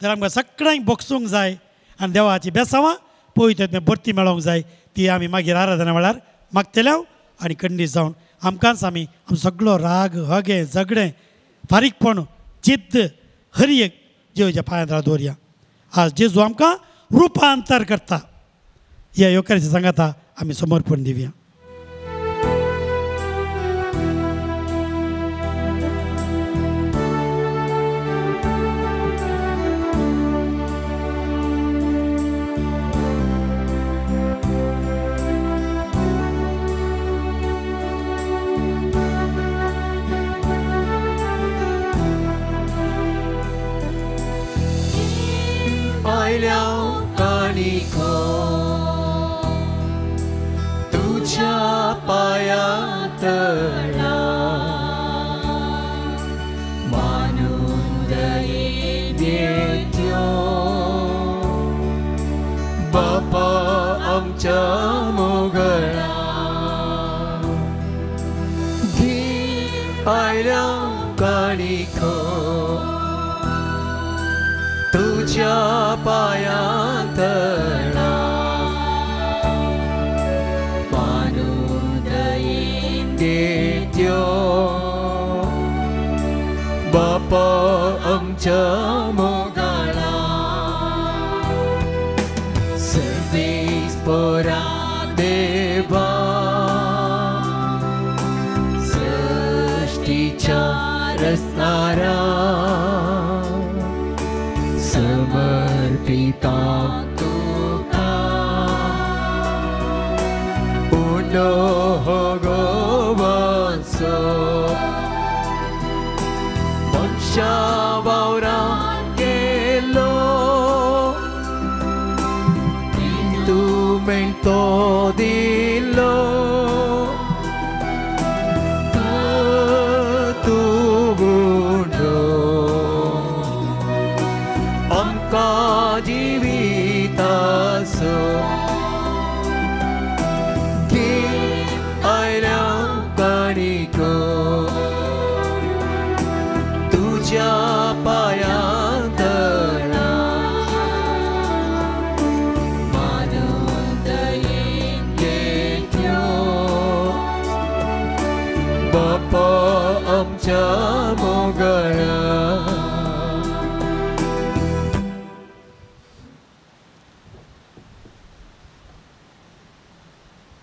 Speaker 2: तर आमकां सगळ्यांक बक्षूंक जाय आनी देवाची बेसांवां पवित्र भरती मेळोंक जाय ती आमी मागीर आराधना वेळार मागतल्यो आनी खंडीत जावन आमकांच आमी आमचो सगळो राग हगे झगडें फारीकपण जिद्द हर एक जेवच्या पांयां दवरया आज जेजू आमकां रुपांतर करता ह्या योगाची सांगाता आमी समर्पण दिवया
Speaker 1: तुझ्या पायांत मानून देत्यो बापा आमच्या मोगाळा सर्वेस्परा देवा सृष्टीच्या रचणारा समर्पिता तुका उनो गोवंसो मनशा वावरांत गेलो तुवें तो दिलो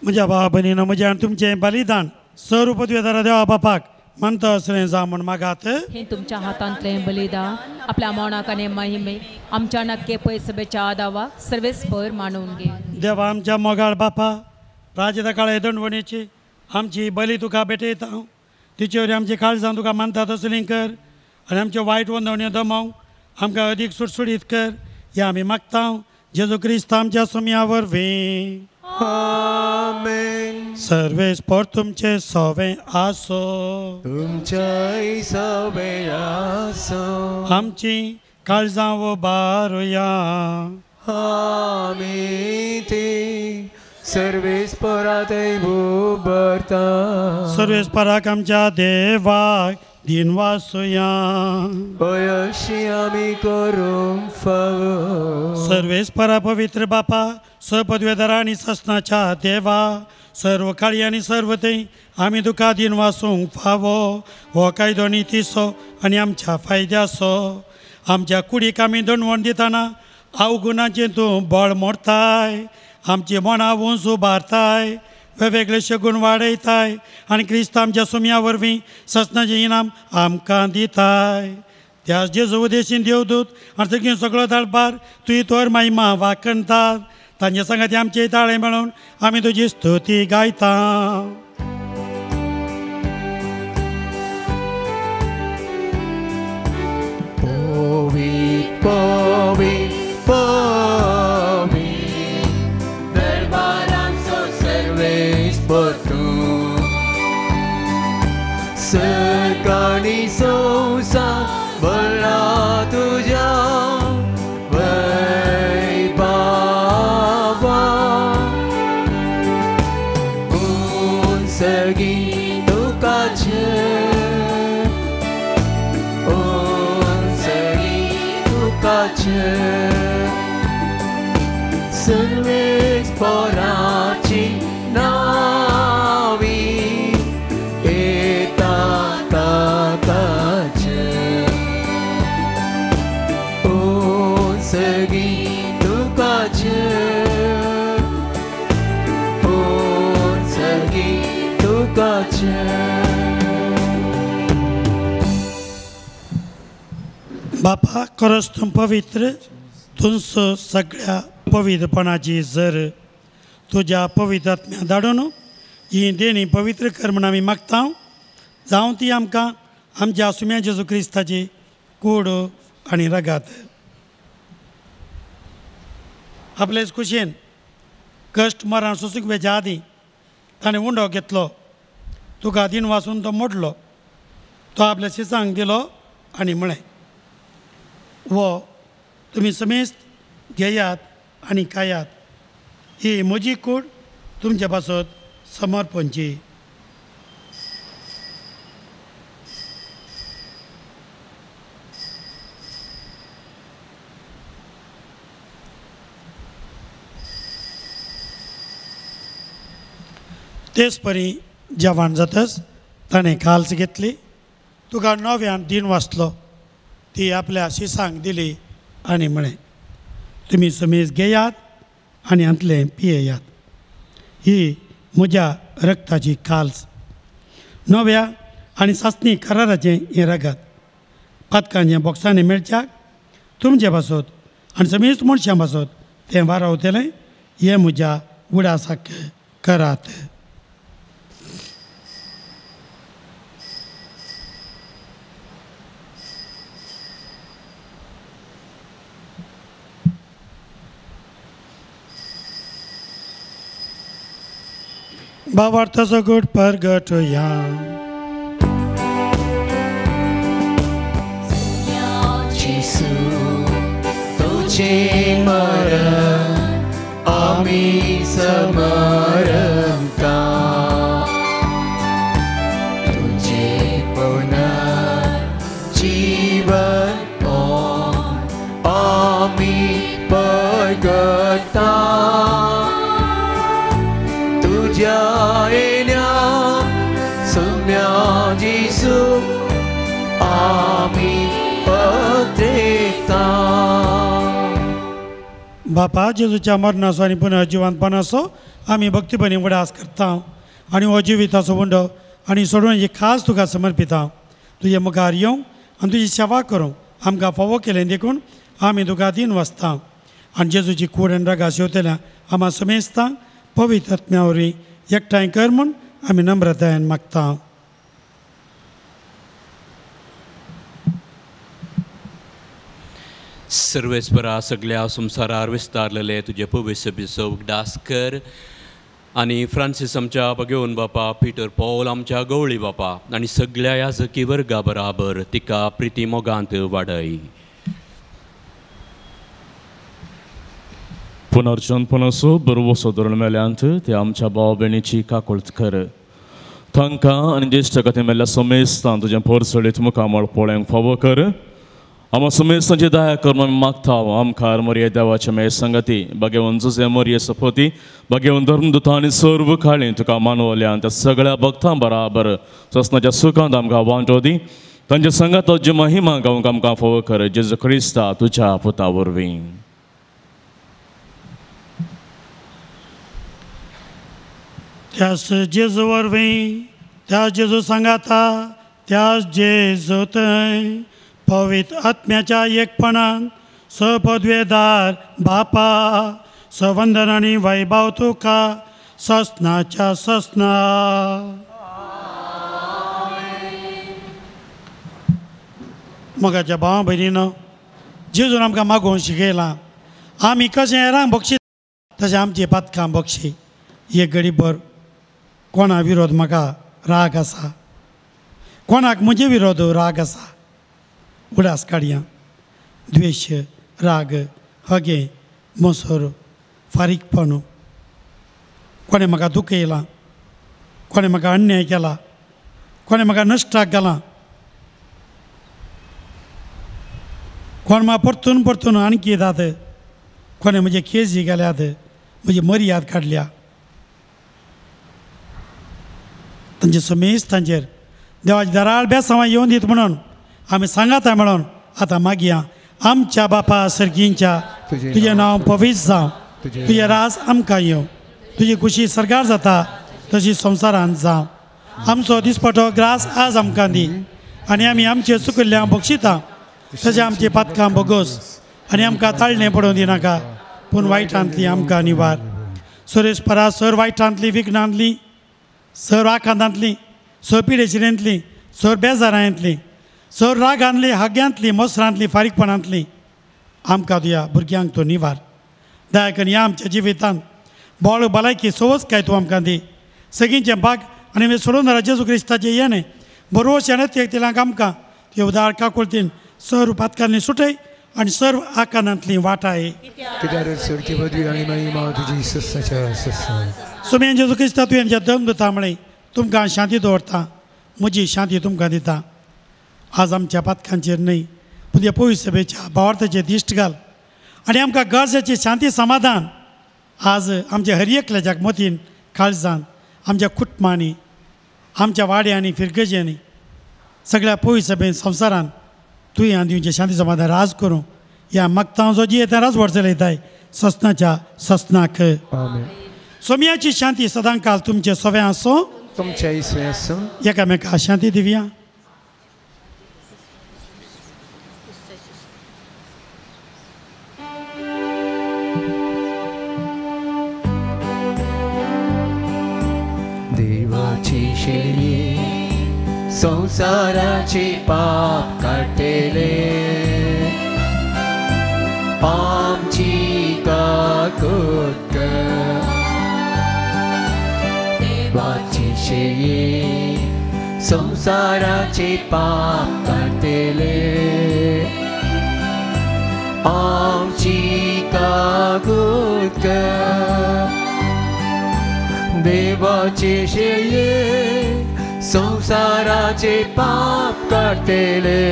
Speaker 2: म्हज्या भावा भयणीनो म्हजें आनी तुमचें बलिदान स्वरूप द्वेदारा देवा बापाक म्हणत असलें जा म्हण मागात
Speaker 6: हे तुमच्या हातांतलें बलिदान आपल्या मोणाक आनी महिमे आमच्या नक्के पयसबेच्या आदावा सर्वेस्पर मानून घे
Speaker 2: देवा आमच्या मोगाळ बापा राजदा काळे दंडवणेची आमची बली तुका भेटयता तिचे आमची काळजां तुका मानतात असलीं कर आनी आमच्यो वायट वंदवण्यो दमव आमकां अदीक सुटसुडीत कर हें आमी मागता जेजू क्रिस्त आमच्या सुमया वरवीं
Speaker 1: आमेन
Speaker 2: सर्वेस्पर तुमचे सवें आसो
Speaker 1: तुमचेय सवें आसो
Speaker 2: आमची काळजां उबारुया
Speaker 1: आमी ती सर्वेस्परांत उबरता
Speaker 2: सर्वेस्पराक आमच्या देवाक दिनवासुया.
Speaker 1: अशी आमी करूंक फावो.
Speaker 2: सर्वेस्परा पवित्र बापा, सपदवेदर आणि ससनाच्या देवा, सर्व काळी आणि सर्व ते आमी तुका दिन वासूंक फावो. हो कायदो नितीसो आनी आमच्या फायद्याचो. आमच्या कुडीक आमी दंडवण दितना अवगुणाचें तूं बळ मोडताय. आमची मनां वंस उबारताय, वेगवेगळेशे गुण वाडयताय आनी क्रिस्त आमच्या सुम्या वरवीं ससनाचें इनाम आमकां दिताय. त्या जेजू उदेशीन देवदूत आनी सगळीं सगळो दरबार तुवें तोर महिमा वाखणतात. तांचे सांगाती आमचे ताळे मेळोवन आमी तुजी स्तुती गायता.
Speaker 1: Povi, povi, povi, derbaranzo serveis por tu. Sercani sousa, bola tuja, vai baba. Un seguito cache. Serveis poraci navi eta tatace. Un seguito cace. Un seguito cace.
Speaker 2: बापा, खरोच तूं पवित्र, तुमच सगळ्या पवित्रपणाची जर तुज्या पवित्र आत्म्या धाडून ही देणी पवित्र कर म्हण आमी मागता. जावं ती आमकां आमच्या सुम्या जेजू क्रिस्ताची कूड आनी रगात. आपलेच कुशीन कश्ट मरण सोसूंक वेच्या आदीं ताणें उंडो घेतलो, तुका दिन वाचून तो मोडलो, तो आपल्या शिसांक दिलो आनी म्हळें, वो तुमी समेस्त घेयात आनी खायात. ही म्हजी कूड तुमचे पासत समर्पणची. तेच परी जेवण जातच ताणें काल्स घेतली, तुका नव्यान दिन वाचलो, ती आपल्या शिसांक दिली आनी म्हळें, तुमी समेज घेयात आनी हातलें पियेयात. ही म्हज्या रक्ताची काल्स. नव्या आनी सासणी कराराचें हें रगत पातकांचें बॉक्सांनी मेळच्याक तुमचे पासत आनी समेस्त मनशां पासत तें वारावतलें. हें म्हज्या उडासाक करात. भावार्थाचो गोड परगटुया.
Speaker 1: Jesu, तुझे मरण आमी समरमता. तुझे पुनर्जीवन आमी परगटा. तुझ्या येण्या सुम्या जेजू आमी पत्रेता.
Speaker 2: बापा, जेजूच्या मरणाचो आनी पुनर्जिवंतपणाचो आमी भक्तीपणी उडास करता आनी हो जिविताचो उंडो आनी सोडून ही खास तुका समर्पिता. तुजे मुखार येवं आनी तुजी सेवा करूं आमकां फावो केलें देखून आमी तुका दिन वचता. आनी जेजूची कूड आनी रगास येवतल्या आम्हा समेस्तांक पवित्र आत्म्या वरवीं एकठांय कर म्हूण आमी नम्रतायेन मागता.
Speaker 7: सर्वेस्परा सगळ्या संवसारार विस्तारलेले तुजे पवित्र सभेचो उगडास कर आनी फ्रांसीस आमच्या घेवन बापा, पिटर पॉल आमच्या गवळी बापा आनी सगळ्या याजकी वर्गा बराबर तिका प्रिती मोगांत वाडय.
Speaker 5: पुनर्जन्मपणाचो बरो सोदोरण मेल्यांत ते आमच्या भाव भयणीची काकुळट कर.
Speaker 8: तांकां आनी ज्येश्ठ कथे मेल्ल्या समेस्तान तुजें परसळीत मुखामळ पळोवंक फावो कर. आम समेस्तांची दया करून आमी मागता आमकां मरिये देवाचे मे संगती भगवन जुजे मरिये सपोती भगवन धर्मदुतां आनी सर्व काळी तुका मानवल्या त्या सगळ्या भक्तां बराबर ससनाच्या सुखांत आमकां वांटो दी. तांच्या संगात तुजी महिमा गावंक आमकां फावो कर. जेजू क्रिस्ता तुज्या पुता वरवीं.
Speaker 2: त्याच जेजू वरवीं त्या जेजू सांगाता त्या जेजू थंय पवित्र आत्म्याच्या एकपणान सपदवेदार बापा सवंदन आनी वैभव तुका ससनाच्या ससना. मोगाच्या भावा भयणीनो जेजून आमकां मागोवन शिकयलां आमी कशें हेरांक बक्षी तशें आमची पातकां बक्षी. एक घडीभर कोणा विरोध म्हाका राग आसा कोणाक म्हजे विरोध राग आसा उडास काडया द्वेश राग हगे मोसोर फारीकपण कोणें म्हाका दुखयलां कोणें म्हाका अन्याय केला कोणें म्हाका नश्टाक घालां कोण म्हाका परतून परतून आणकी येतात कोणें म्हजे केसी गेल्यात म्हजी मर्याद काडल्या तांचे समेस्त तांचेर देवाची दराळ बेसांवां येवन दीत म्हणून आमी सांगाता मेळोन आतां मागया. आमच्या बापा सर्गींच्या तुजें नांव पवित्र जावं तुजें रास आमकां येवं तुजी खुशी सरकार जाता तशी संवसारांत जावं. आमचो दिसपटो ग्रास आज आमकां दी आनी आमी आमचे चुकिल्ल्या बक्षिता तशें आमची पातकां बोगोस आनी आमकां ताळणें पडोवन दिनाका पूण वायटांतली आमकां निवार. सुरेश परा सर वायटांतली विघ्नांतली सर आकांतांतली सर पिडेशिरेंतली सर बेजारांतली सर रागांतली हाग्यांतली मोसरांतली फारीकपणांतली आमकां दिया भुरग्यांक तो निवार. दया करून ह्या आमच्या जिवितांत बोळ भलायकी सवस्काय तूं आमकां दी. सगळींचे भाग आनी सोडून जेजू क्रिस्ताचें येणें बरोवशान तेलांक आमकां ते उदार काकुळतीन सर्व पातकांनी सुटय आनी सर्व आकांतांतली वाटाय. सुमेन जेजू क्रिस्ता तुवें जे दम दिता म्हळें तुमकां शांती दवरता म्हजी शांती तुमकां दिता. आज आमच्या पातकांचेर न्हय पूण ह्या पवित्र सभेच्या भावार्थाचेर दिश्ट घाल आनी आमकां गरजेचें शांती समाधान आज आमच्या हर एकल्याच्या मतीन काळजान आमच्या कुटुंबांनी आमच्या वाड्यांनी फिरगजेंनी सगळ्या पवित्र सभेन संवसारान तुवें आनी तुमचें शांती समाधान राज करूं ह्या मागता जो जी येता राजवट चलयताय ससनाच्या ससनाक. सोम्याची शांती सदां काल तुमचे सव्या आसूं
Speaker 1: तुमच्या इसवे आसूं
Speaker 2: एकामेका शांती दिवया.
Speaker 1: देवाची शेळी संसाराचे पाप काटेले आमची काकूत देवाची शेळी संसाराचे पाप काटेले आमची काकूत देवाचे शेळये संसाराचे पाप काडटले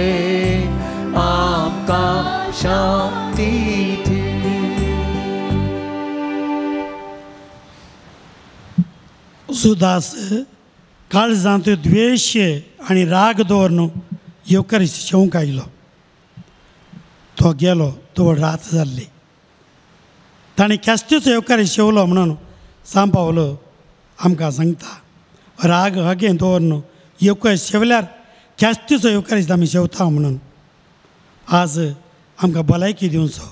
Speaker 1: आमकां शांती दी.
Speaker 2: सुदास काळजांत द्वेश आनी राग दवरून येवकारिस्त शेवंक आयलो. तो गेलो तो रात जाल्ली ताणें केस्त्योचो येवकारिस्त शेवलो म्हणून सांपावलो आमकां सांगता राग हगे दवरून येवकारिस्त शेवल्यार केस्त्योचो येवकारिस्त आमी शेवता म्हणून. आज आमकां भलायकी दिवचो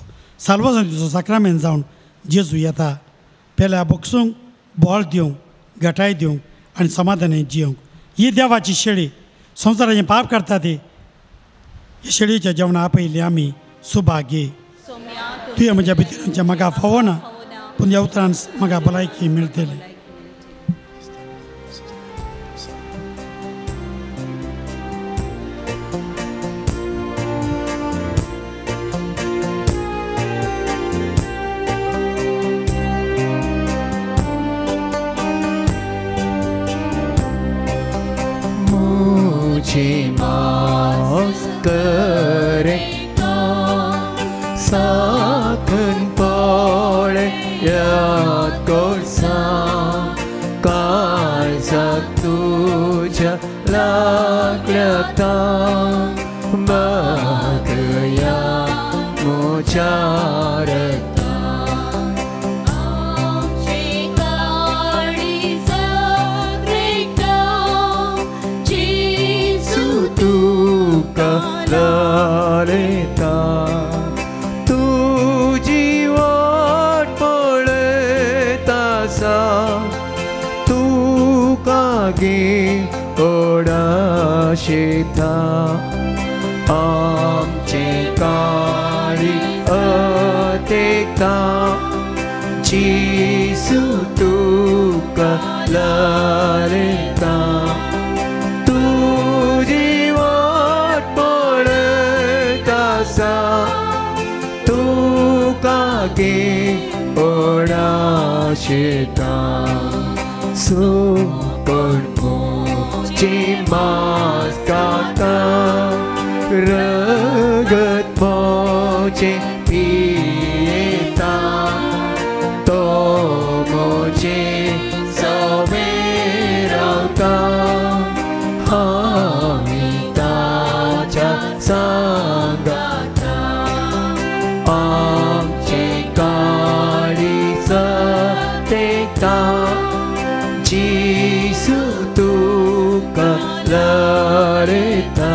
Speaker 2: साल्वासांचो साक्रामेंत जावन जेजू येता पेल्या बक्षूंक बोळ दिवंक घटाय दिवंक आनी समाधानान जियोंक. ही देवाची शेळी संवसाराचें पाप काडटा ती हे शेळयेच्या जेवणां आपयली आमी सुभागी. तुवें म्हज्या भितरांचें म्हाका फावो ना पूण ह्या उतरान म्हाका भलायकी मेळटली.
Speaker 1: आमची मास करेता साखन पळे याद कोर्सा काळजाक तुझ्या लागल्याता बघया मोच्या ललेता तुझी वाट पळतासा तू कागे ओडाशेता आमचे काळी अतेकता जिसू तुका ललेता तू कागे ओडाशेता सोपण मोची मास काका रगत मोचे पियेता तो मोचे सवेरावता आमी ताच्या सांगा आमचे काळीज तेता जिसू तुका ललेता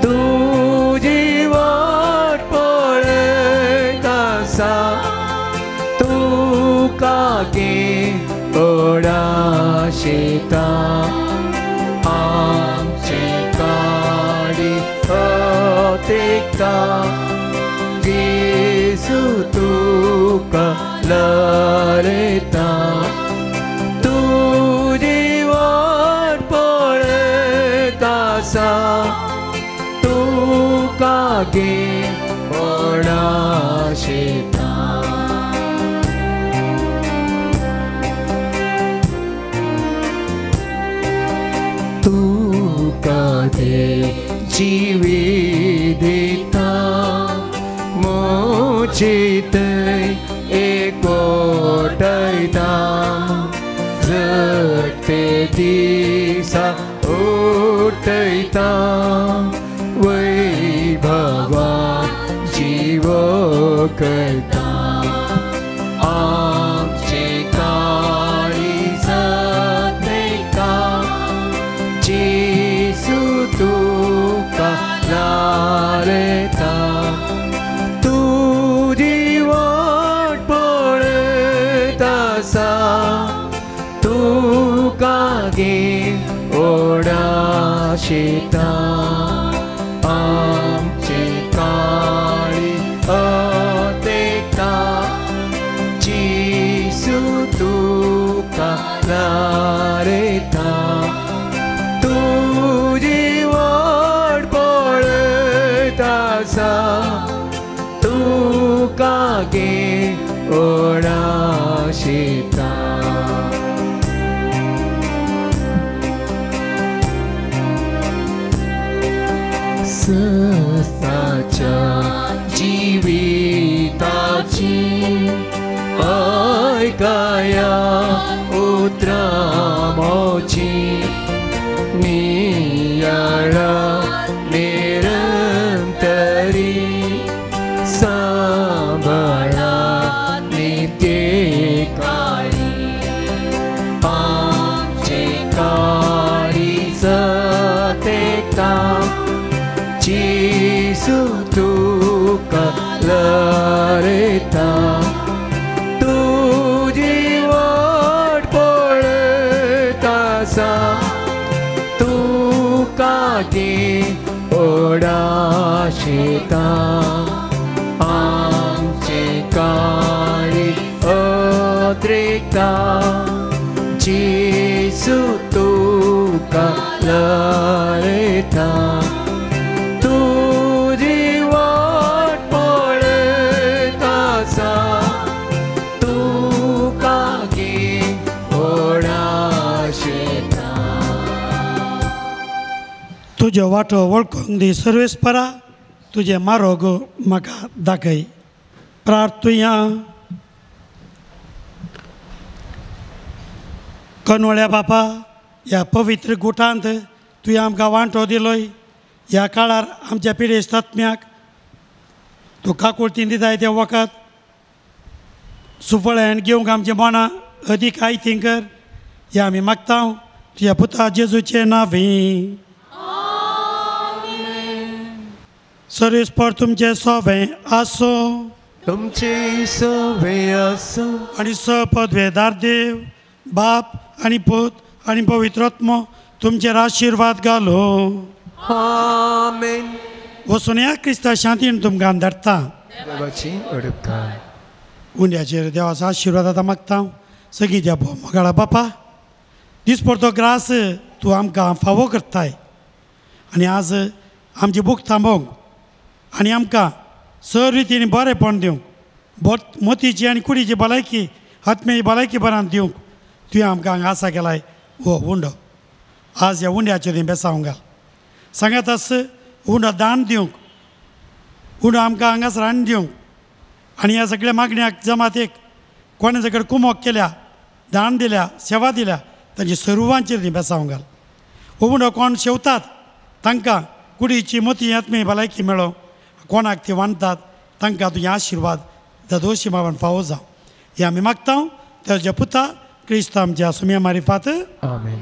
Speaker 1: तुझी वाट पळतासा तू कागे ओडाशेता आमचे काळी तेता जिसू तुका ललेता तुझी वाट पळतासा तू कागे ओडाशेता तुका दे जिवी देता मोचितय एकवटायता झटते दिसा उठयता वैभवा जीव करता आमचे काळीज तेका जिसू तुका ललेता तुझी वाट पळतासा तू कागे ओडाशेता आमचे काळी अतेकता जिसू तुका ललेता तुझी वाट पळतासा तू कागे ओडाशेता सस्ताच्या जिविताची ऐकाया उतरामोची नियाळा निरंतरी सांभाळा नित्य काळी आमचे काळीज तेका जिसू तुका ललेता तुझी वाट पळतासा तू कागे ओडाशेता आमचे काळी अत्रेकता जिसू तुका ललेता तुझी वाट पळतासा तू कागे ओडाशेता
Speaker 2: तुजो वाटो वळखूंक दी सर्वेस्परा तुजे मारोग म्हाका दाखय. प्रार्थुया. कनवळ्या बापा, ह्या पवित्र गुटांत तुवें आमकां वांटो दिलोय. ह्या काळार आमच्या पिडेस्त आत्म्याक तूं काकुळटीन दिताय त्या वखत सुफळ्यान घेवंक आमचे मनां अदीक आयतीं कर. हें आमी मागता तुज्या पुता जेजूचे नांवी. सर्वेस्पर तुमचे सोबें आसो.
Speaker 1: तुमचे सवे आसो.
Speaker 2: आनी सपदवेदार देव बाप आनी पूत आनी पवित्रात्मो तुमचेर आशिर्वाद घालो.
Speaker 1: आमेन.
Speaker 2: वचून ह्या क्रिस्ता शांतीन तुमकां धाडटा.
Speaker 1: देवाची अडकाय.
Speaker 2: उंड्याचेर देवाचो आशिर्वाद आतां मागता. सगळीं त्या मोगाळा बापा दिसपरतो ग्रास तूं आमकां फावो करताय आनी आज आमची भूक थांबोवंक आनी आमकां सर रितीन बरेंपण दिवंक मोतीची आनी कुडीची भलायकी आत्म्याची भलायकी बरान दिवंक तुवें आमकां हांगा आसा केलाय हो उंडो. आज ह्या उंड्याचेर बेसावंक घाल. सांगात आस उंडो दान दिवंक उंडो आमकां हांगासर हाडून दिवंक आनी ह्या सगळ्या मागण्याक जमातेक कोणें सगळें कुमोक केल्या दान दिल्या सेवा दिल्या तांच्या सर्वांचेर ती बेसावंक घाल. हो उंडो कोण शेवतात तांकां कुडीची मोती आत्मी भलायकी मेळो. कोणाक ती वांडटात तांकां तुजें आशिर्वाद ददोशी मावन फावो जावं. हें आमी मागता ताच्या पुता क्रिस्त आमच्या सुम्या मारिफात.
Speaker 1: आमेन.